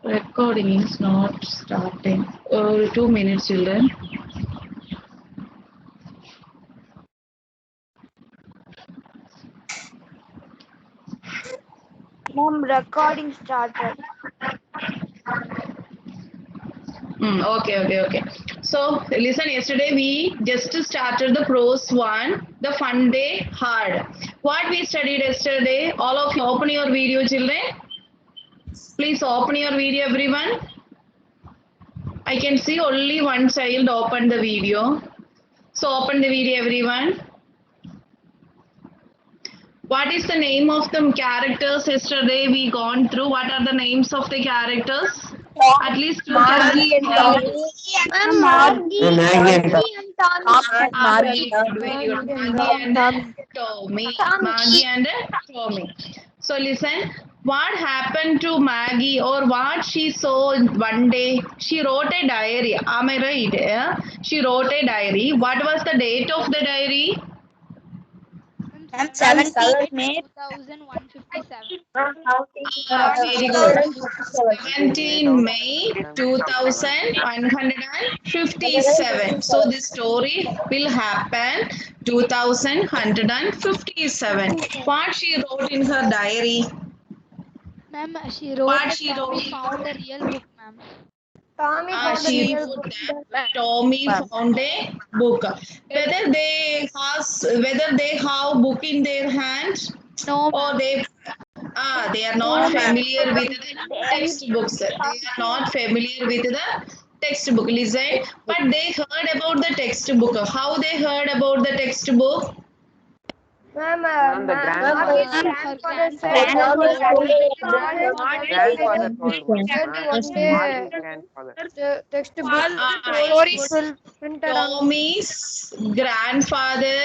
Recording is not starting. 2 minutes, children. Mom, recording started. Okay. So listen, yesterday we just started the prose one, the fun day hard. What we studied yesterday, all of you open your video, children. Please open your video, everyone. I can see only one child open the video. So open the video, everyone. What is the name of the characters yesterday we gone through? What are the names of the characters? At least two Margie and Tommy. Maggie and Very good, very good. Maggie and Tommy. Maggie and Tommy. So listen, what happened to Maggie or what she saw one day? She wrote a diary. Am I right? Yeah? She wrote a diary. What was the date of the diary? 17 May 2157. Very good. 17 May 2157. So this story will happen 2157. What she wrote in her diary? Ma'am, she wrote What that she Tommy wrote? found a real book, ma'am. She wrote that Tommy found a book. Whether they have book in their hand No, or ma'am. they are not familiar with the textbooks. They are not familiar with the textbook. Listen, but they heard about the textbook. How they heard about the textbook? Ma'am, the grandfather. Her grandfather Grandfather told textbook Stories will Tommy's grandfather,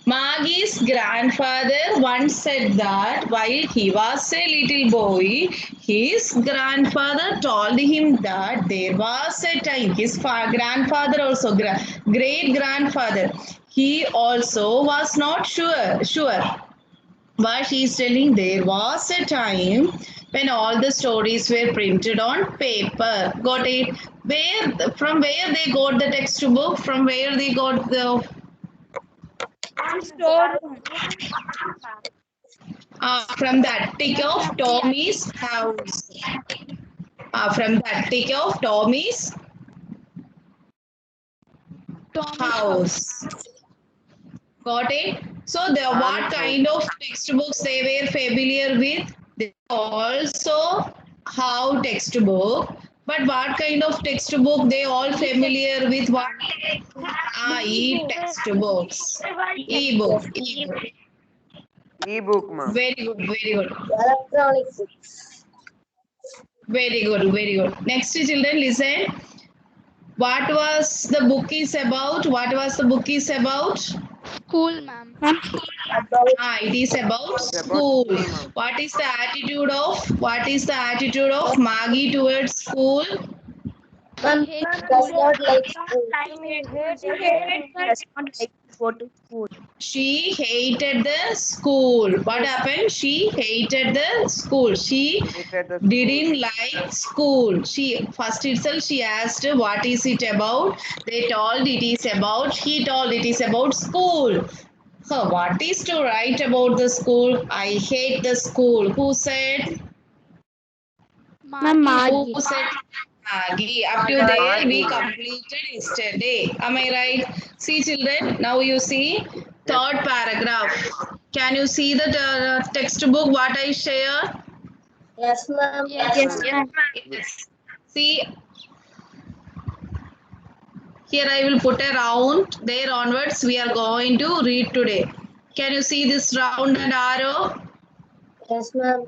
Maggie's grandfather once said that while he was a little boy, his grandfather told him that there was a time, his grandfather also, great grandfather, he also was not sure. But he is telling there was a time when all the stories were printed on paper. Got it? From where they got the textbook? From where they got the from the attic of Tommy's house. From the attic of Tommy's house. Got it? So what kind of textbooks they were familiar with? They also have textbook. But what kind of textbook they all familiar with? What? E-textbooks. E-book. E-book, ma'am. Very good. Electronic books. Very good. Next, children, listen. What was the book is about? School, ma'am. It is about school. What is the attitude of Maggie towards school? Ma'am, does not like school. Go to school. She hated the school. What happened? She hated the school. She didn't like school. She asked what is it about? They told it is about. He told it is about school. So what is to write about the school? I hate the school. Who said? Maggie. Who said? Maggie. Up to there we completed yesterday. Am I right? See children, now you see third paragraph. Can you see the textbook what I share? Yes, ma'am. Yes, ma'am. Yes. See, here I will put a round. There onwards we are going to read today. Can you see this round and arrow? Yes, ma'am.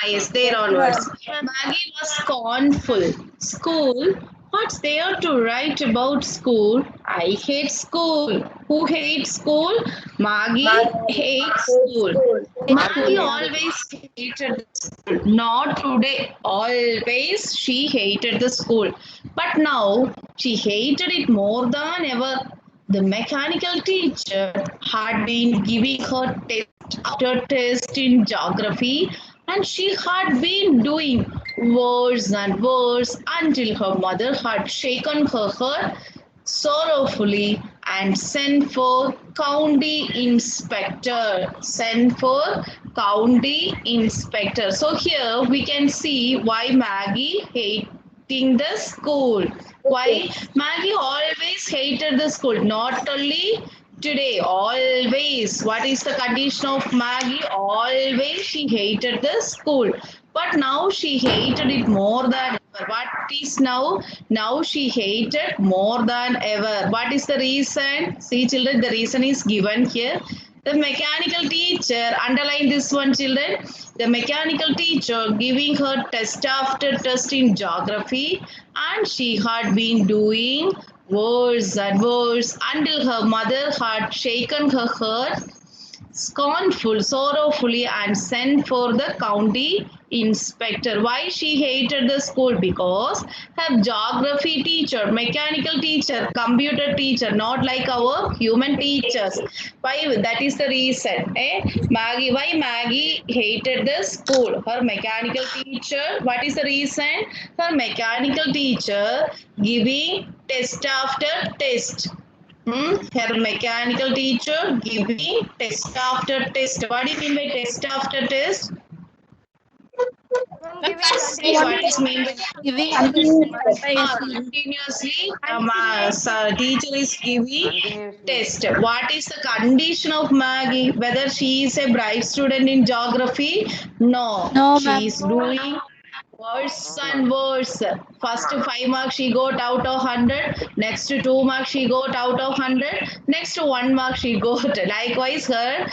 Yes, there onwards. Maggie was scornful. School? What's there to write about school? I hate school. Who hates school? Maggie hates school. Maggie always hated the school. Not today. Always she hated the school. But now she hated it more than ever. The mechanical teacher had been giving her test after test in geography and she had been doing worse and worse until her mother had shaken her head sorrowfully and sent for county inspector. Sent for county inspector. So here we can see why Maggie hating the school. Why Maggie always hated the school. Not only today, always. What is the condition of Maggie? Always she hated the school. But now she hated it more than ever. What is now? Now she hated more than ever. What is the reason? See, children, the reason is given here. The mechanical teacher, underline this one, children. The mechanical teacher giving her test after test in geography, and she had been doing worse and worse until her mother had shaken her head scornful, sorrowfully, and sent for the county inspector. Why she hated the school? Because her geography teacher, mechanical teacher, computer teacher, not like our human teachers. Why? That is the reason. Maggie, why Maggie hated the school? Her mechanical teacher. What is the reason? Her mechanical teacher giving test after test. Her mechanical teacher giving test after test. What do you mean by test after test? Say what is mean by Giving continuously? Teacher is giving test. What is the condition of Maggie? Whether she is a bright student in geography? No, No, she ma'am. is doing worse and worse. First 5 marks she got out of 100. Next 2 marks she got out of 100. Next 1 mark she got. Likewise, her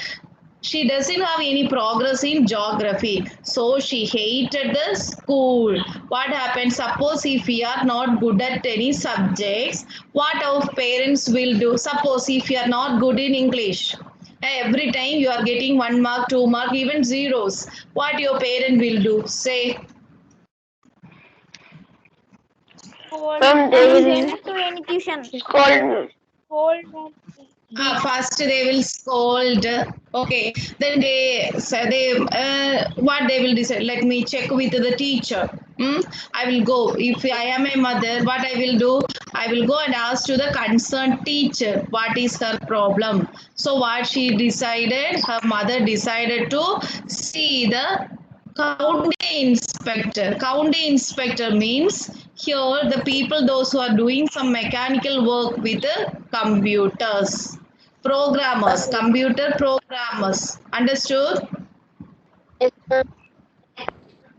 she doesn't have any progress in geography, so she hated the school. What happens? Suppose if we are not good at any subjects, what our parents will do? Suppose if you are not good in English, every time you are getting 1 mark, 2 mark, even zeros, what your parent will do? Say. Ma'am, they will Send to any tuition. call. Hold. First they will scold. Okay, then what they will decide. Let me check with the teacher. I will go. If I am a mother, what I will do? I will go and ask to the concerned teacher what is her problem. So what she decided, her mother decided to see the county inspector. County inspector means here the people those who are doing some mechanical work with the computers. Programmers, computer programmers. Understood? Yes, ma'am.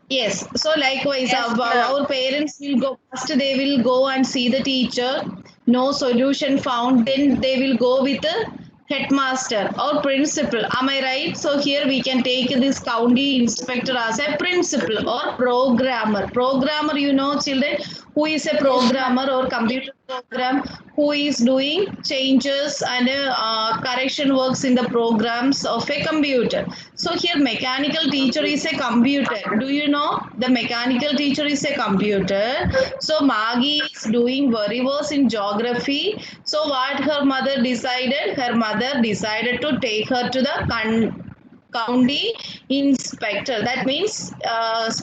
Yes. So likewise, our parents will go first. They will go and see the teacher. No solution found. Then they will go with the headmaster or principal. Am I right? So here we can take this county inspector as a principal or programmer. Programmer, you know, children, who is a programmer or computer program who is doing changes and correction works in the programs of a computer. So here mechanical teacher is a computer. Do you know the mechanical teacher is a computer? So Maggie is doing very worse in geography. So what her mother decided? Her mother decided to take her to the county inspector. That means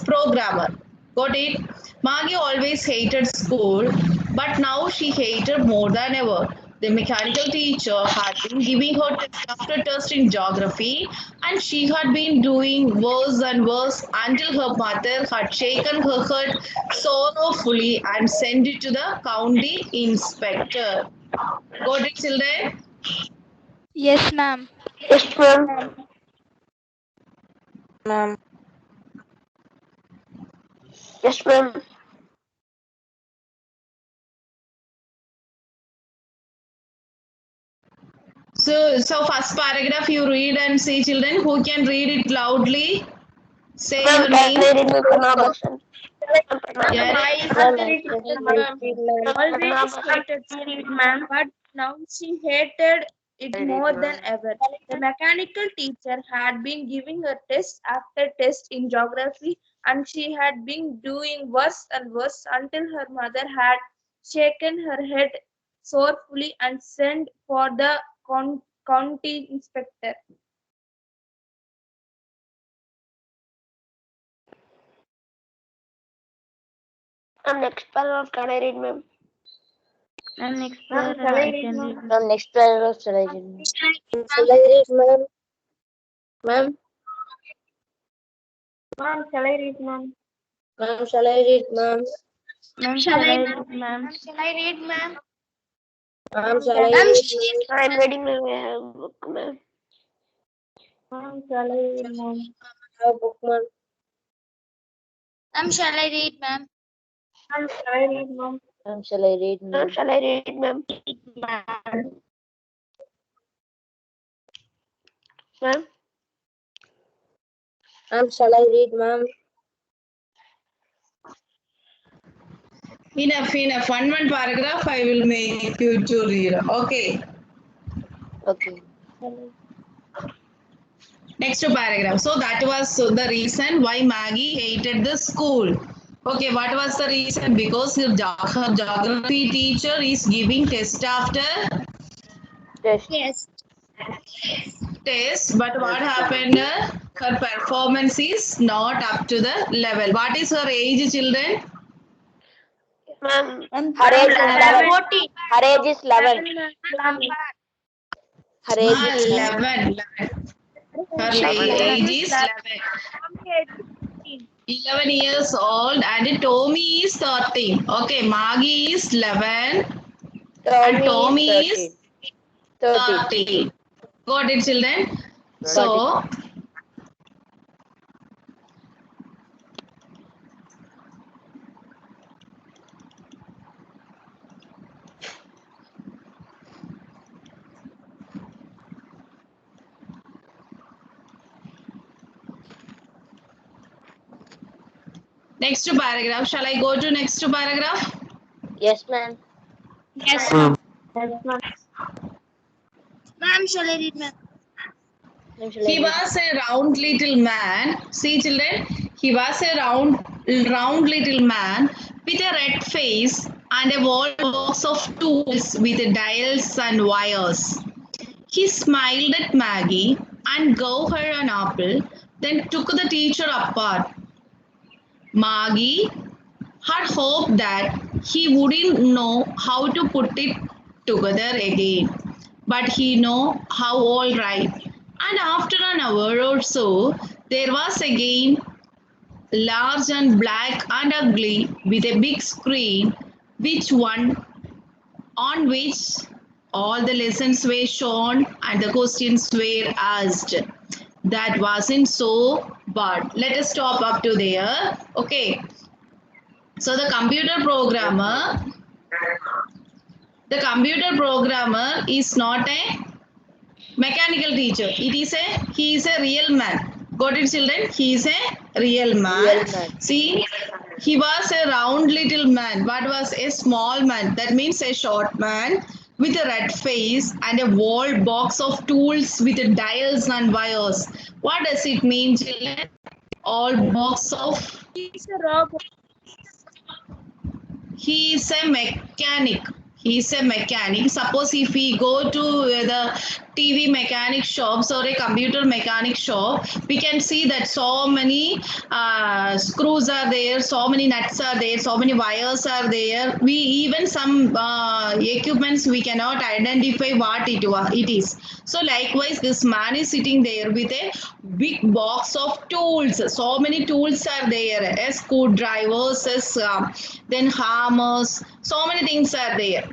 programmer. Got it? Maggie always hated school, but now she hated more than ever. The mechanical teacher had been giving her test after test in geography, and she had been doing worse and worse until her mother had shaken her head sorrowfully and sent it to the county inspector. Got it, children? Yes, ma'am. Yes, ma'am. Ma'am. Yes, ma'am. So first paragraph you read and say, children, who can read it loudly? Say Ma'am, your can name. I read my Pranabha? Yeah. Always hated school, ma'am, but now she hated it more than ever. The mechanical teacher had been giving her test after test in geography, and she had been doing worse and worse until her mother had shaken her head sorrowfully and sent for the county inspector. Next paragraph can I read, ma'am? Next Ma'am, paragraph I can read. next paragraph shall I read? Shall I read, ma'am? Ma'am? Ma'am, shall I read, ma'am? Ma'am, shall I read, ma'am? Ma'am, shall I read, ma'am? Shall I read, ma'am? Ma'am, shall I read, ma'am? I'm reading, ma'am. I have a book, ma'am. Ma'am, shall I read, ma'am? I have a book, ma'am. Ma'am, shall I read, ma'am? Ma'am, shall I read, ma'am? Ma'am, shall I read, ma'am? Ma'am, shall I read, ma'am? Ma'am? Ma'am, shall I read, ma'am? Enough. One paragraph I will make you to read. Okay. Okay. Next paragraph. So that was the reason why Maggie hated the school. Okay, what was the reason? Because her geography teacher is giving test after Test. test, but what happened? Her performance is not up to the level. What is her age, children? Ma'am, her age is 11. Her age is 11. Her age is 11. Her age is 11. 11 years old and Tommy is 13. Okay, Maggie is 11 and Tommy is 13. Got it, children? So, next paragraph. Shall I go to next paragraph? Yes, ma'am. Yes, ma'am. Yes, ma'am. Ma'am, shall I read, ma'am? He was a round little man. See, children, he was a round little man with a red face and a wall box of tools with dials and wires. He smiled at Maggie and gave her an apple, then took the teacher apart. Maggie had hoped that he wouldn't know how to put it together again, but he knew how all right. And after an hour or so, there was again large and black and ugly with a big screen, which one on which all the lessons were shown and the questions were asked. That wasn't so bad. Let us stop up to there. Okay. So the computer programmer is not a mechanical teacher. He is a real man. Got it, children? He is a real man. See, he was a round little man. What was a small man? That means a short man with a red face and a wall box of tools with dials and wires. What does it mean, children? All box of. He's a robot. He is a mechanic. Suppose if we go to the TV mechanic shops or a computer mechanic shop, we can see that so many screws are there, so many nuts are there, so many wires are there. We even some equipments we cannot identify what it is. So likewise, this man is sitting there with a big box of tools. So many tools are there, as screwdrivers, as then hammers. So many things are there.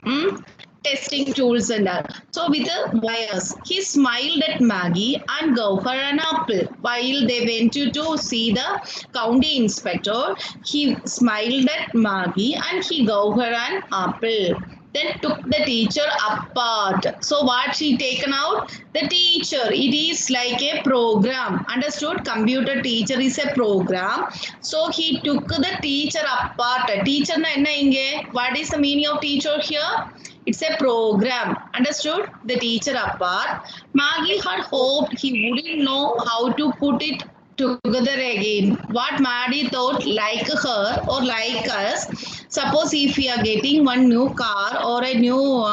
Testing tools and all. So with the wires, he smiled at Maggie and gave her an apple. While they went to see the county inspector, he smiled at Maggie and he gave her an apple. Then took the teacher apart. So what she taken out? The teacher. It is like a program. Understood? Computer teacher is a program. So he took the teacher apart. Teacher na enna inge? What is the meaning of teacher here? It's a program. Understood? The teacher apart. Maggie had hoped he wouldn't know how to put it together again. What Maddie thought, like her or like us, suppose if we are getting one new car or a new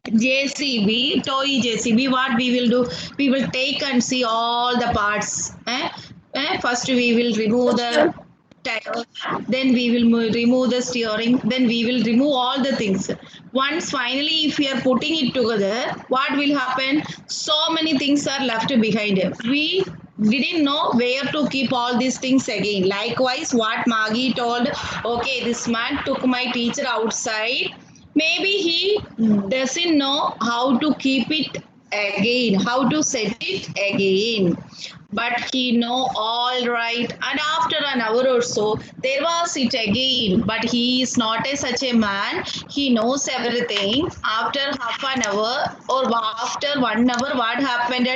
JCB, toy JCB, what we will do? We will take and see all the parts. First we will remove the tire, then we will remove the steering, then we will remove all the things. Once finally, if we are putting it together, what will happen? So many things are left behind. We didn't know where to keep all these things again. Likewise, what Maggie told, okay, this man took my teacher outside. Maybe he doesn't know how to keep it again, how to set it again. But he know all right. And after an hour or so, there was it again. But he is not such a man. He knows everything. After half an hour or after 1 hour, what happened?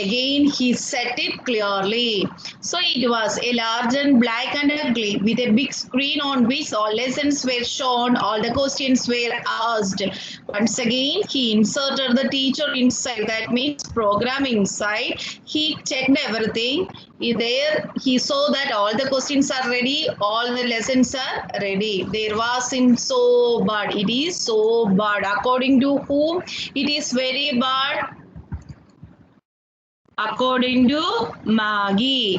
Again, he set it clearly. So it was a large and black and ugly with a big screen on which all lessons were shown, all the questions were asked. Once again, he inserted the teacher inside, that means program inside. He checked everything. There he saw that all the questions are ready, all the lessons are ready. There wasn't so bad. It is so bad. According to whom? It is very bad. According to Maggie.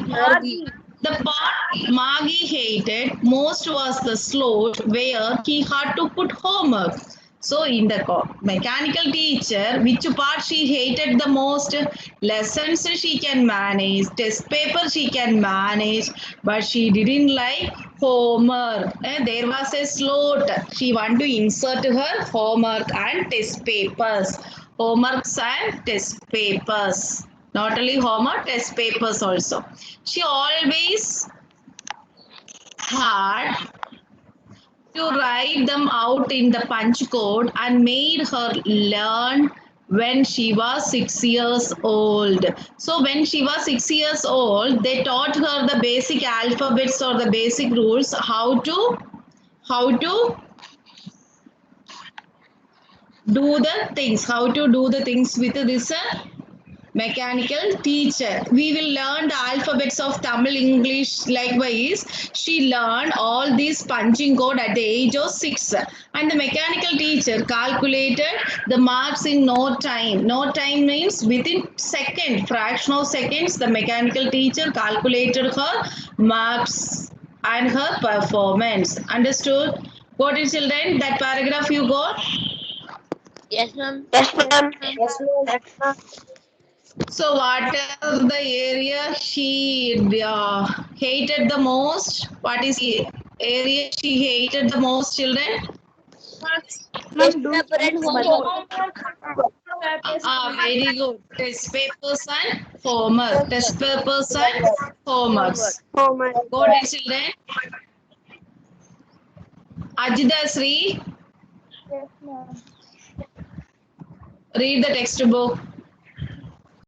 The part Maggie hated most was the slot where he had to put homework. So in the mechanical teacher, which part she hated the most? Lessons she can manage, test paper she can manage, but she didn't like homework. And there was a slot. She wanted to insert her homework and test papers. Homeworks and test papers. Not only homework, test papers also. She always had to write them out in the punch code and made her learn when she was 6 years old. So when she was 6 years old, they taught her the basic alphabets or the basic rules, how to do the things with this mechanical teacher. We will learn the alphabets of Tamil, English. Likewise, she learned all these punching code at the age of 6. And the mechanical teacher calculated the marks in no time. No time means within second, fraction of seconds, the mechanical teacher calculated her marks and her performance. Understood? Got it, children? That paragraph you got? Yes, ma'am. Yes, ma'am. So, what are the area she hated the most? What is the area she hated the most, children? Test paper and homework. Very good. Test papers and homework. Test papers and homeworks. Homework. Got it, children? Ajita Sri, Yes, ma'am. read the textbook.